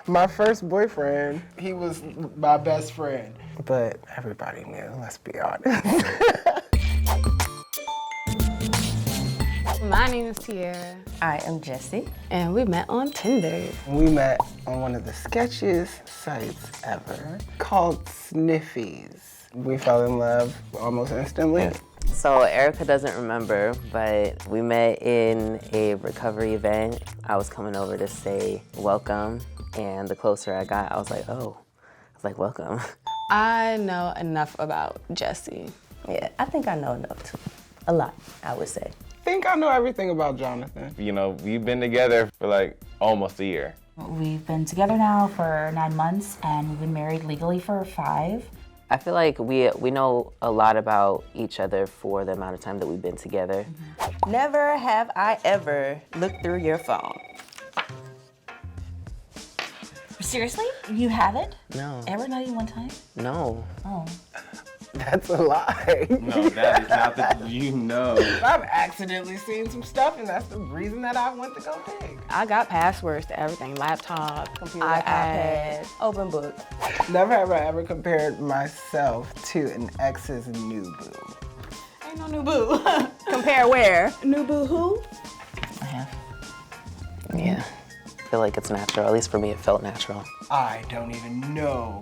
My first boyfriend, he was my best friend. But everybody knew, let's be honest. My name is Tiara. I am Jessie. And we met on Tinder. We met on one of the sketchiest sites ever called Sniffies. We fell in love almost instantly. So Ericka doesn't remember, but we met in a recovery event. I was coming over to say welcome, and the closer I got, I was like, oh. I was like, welcome. I know enough about Jessie. Yeah, I think I know enough too. A lot, I would say. I think I know everything about Jonathon. You know, we've been together for like almost a year. We've been together now for 9 months, and we've been married legally for 5. I feel like we know a lot about each other for the amount of time that we've been together. Mm-hmm. Never have I ever looked through your phone. Seriously? You haven't? No. Ever? Not even one time? No. Oh. That's a lie. No, that is not the, you know. I've accidentally seen some stuff, and that's the reason that I went to go dig. I got passwords to everything. Laptop, computer, iPad, open book. Never have I ever compared myself to an ex's new boo. Ain't no new boo. Compare where? New boo who? I have. Yeah. I feel like it's natural. At least for me, it felt natural. I don't even know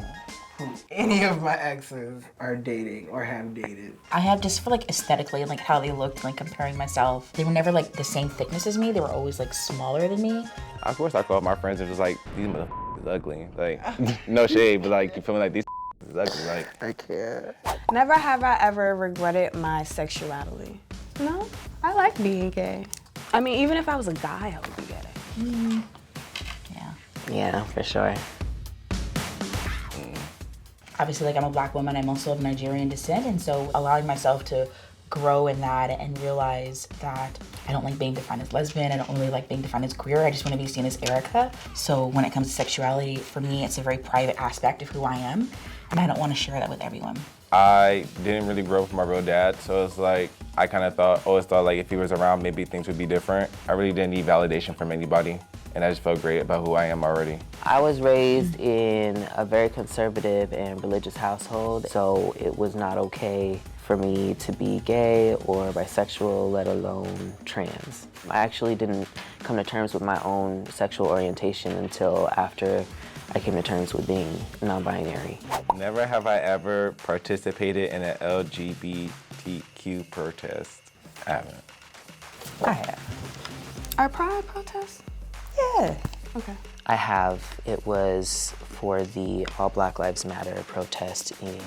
who any of my exes are dating or have dated. I have just for like aesthetically and like how they looked, like comparing myself. They were never like the same thickness as me. They were always like smaller than me. Of course, I called my friends and was like, these motherfuckers is ugly. Like, no shade, but like, you feel me? Like, these is ugly. Like, I can't. Never have I ever regretted my sexuality. No, I like being gay. I mean, even if I was a guy, I would be gay. Yeah. Yeah, for sure. Obviously, like I'm a Black woman, I'm also of Nigerian descent, and so allowing myself to grow in that and realize that I don't like being defined as lesbian, I don't really like being defined as queer, I just want to be seen as Ericka. So when it comes to sexuality, for me, it's a very private aspect of who I am, and I don't want to share that with everyone. I didn't really grow up with my real dad, so it's like, I kind of always thought like if he was around, maybe things would be different. I really didn't need validation from anybody, and I just felt great about who I am already. I was raised in a very conservative and religious household, so it was not okay for me to be gay or bisexual, let alone trans. I actually didn't come to terms with my own sexual orientation until after I came to terms with being non-binary. Never have I ever participated in an LGBTQ protest. I haven't. I have. Our pride protest? Yeah. Okay. I have. It was for the All Black Lives Matter protest in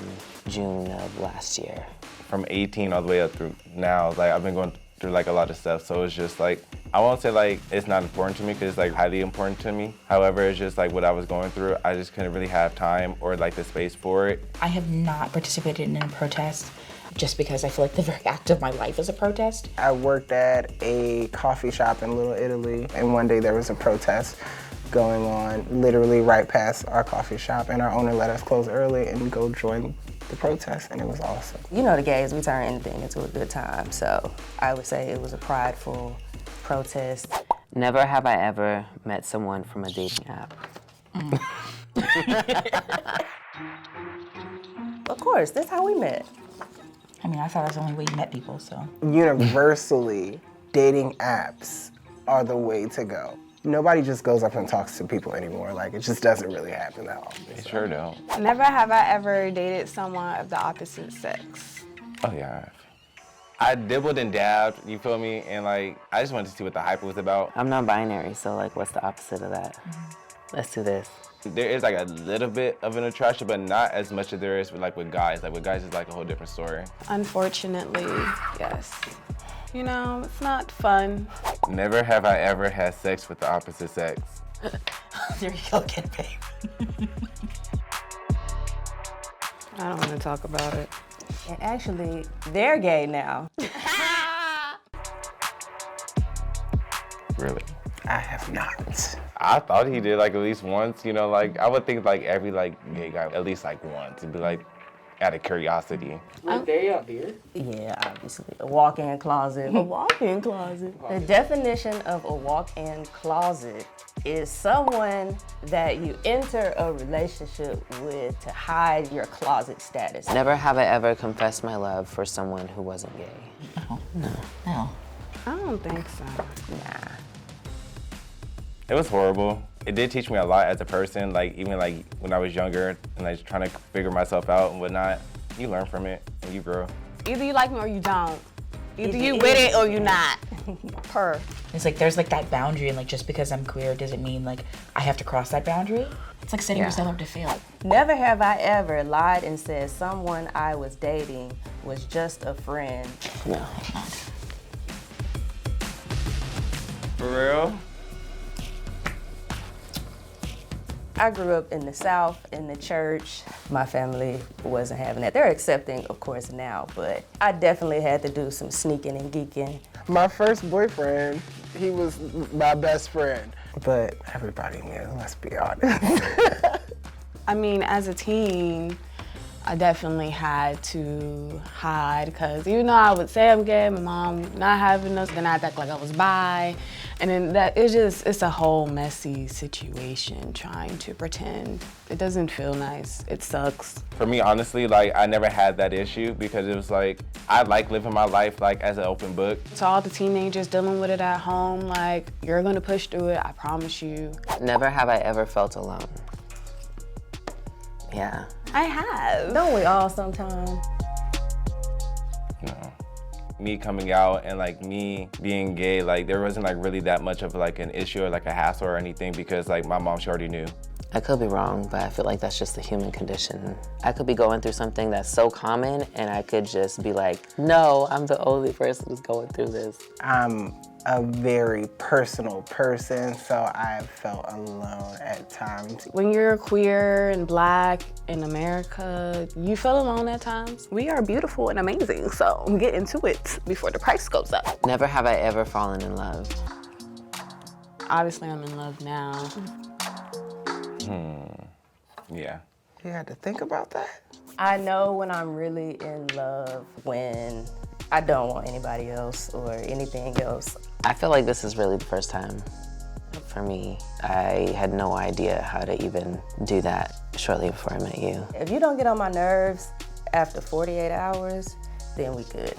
June of last year. From 18 all the way up through now, like I've been going through like a lot of stuff, so it's just like, I won't say like it's not important to me because it's like highly important to me. However, it's just like what I was going through, I just couldn't really have time or like the space for it. I have not participated in a protest just because I feel like the very act of my life is a protest. I worked at a coffee shop in Little Italy, and one day there was a protest going on literally right past our coffee shop, and our owner let us close early and go join the protest, and it was awesome. You know the gays, we turn anything into a good time, so I would say it was a prideful protest. Never have I ever met someone from a dating app. Of course, that's how we met. I mean, I thought that's the only way you met people, so. Universally, dating apps are the way to go. Nobody just goes up and talks to people anymore. Like, it just doesn't really happen that often. They sure don't. Never have I ever dated someone of the opposite sex. Oh yeah, I dibbled and dabbed, you feel me? And like, I just wanted to see what the hype was about. I'm non-binary, so like, what's the opposite of that? Let's do this. There is like a little bit of an attraction, but not as much as there is with like with guys. Like with guys, it's like a whole different story. Unfortunately, yes. You know, it's not fun. Never have I ever had sex with the opposite sex. There you go again, babe. I don't want to talk about it. And actually, they're gay now. Really? I have not. I thought he did like at least once, you know, like I would think like every like gay guy at least like once. It'd be like, out of curiosity. Yeah, obviously. A walk-in closet. A walk-in closet. The definition of a walk-in closet is someone that you enter a relationship with to hide your closet status. Never have I ever confessed my love for someone who wasn't gay. No. I don't think so. Nah. It was horrible. It did teach me a lot as a person, like even like when I was younger and like trying to figure myself out and whatnot. You learn from it and you grow. Either you like me or you don't. Either you with it or you not. Per. It's like there's like that boundary, and like just because I'm queer doesn't mean like I have to cross that boundary. It's like setting yourself up to fail. Never have I ever lied and said someone I was dating was just a friend. No. For real? I grew up in the South, in the church. My family wasn't having that. They're accepting, of course, now, but I definitely had to do some sneaking and geeking. My first boyfriend, he was my best friend. But everybody knew, let's be honest. I mean, as a teen, I definitely had to hide because even though I would say I'm gay, my mom not having us, then I'd act like I was bi. And then it's a whole messy situation trying to pretend. It doesn't feel nice. It sucks. For me, honestly, like I never had that issue because it was like, I like living my life like as an open book. To all the teenagers dealing with it at home, like, you're gonna push through it, I promise you. Never have I ever felt alone. Yeah. I have. Don't we all sometimes? No. Me coming out and like me being gay, like there wasn't like really that much of like an issue or like a hassle or anything because like my mom, she already knew. I could be wrong, but I feel like that's just the human condition. I could be going through something that's so common and I could just be like, no, I'm the only person who's going through this. I'm a very personal person, so I've felt alone at times. When you're queer and black in America, you feel alone at times. We are beautiful and amazing, so get into it before the price goes up. Never have I ever fallen in love. Obviously, I'm in love now. Yeah. You had to think about that? I know when I'm really in love when I don't want anybody else or anything else. I feel like this is really the first time for me. I had no idea how to even do that shortly before I met you. If you don't get on my nerves after 48 hours, then we good.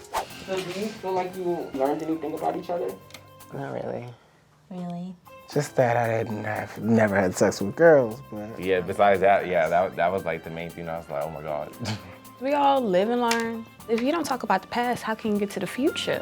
So do you feel like you learned anything about each other? Not really. Really? Just that I never had sex with girls, but. Yeah, besides that, yeah, that was like the main thing. I was like, oh my God. We all live and learn. If you don't talk about the past, how can you get to the future?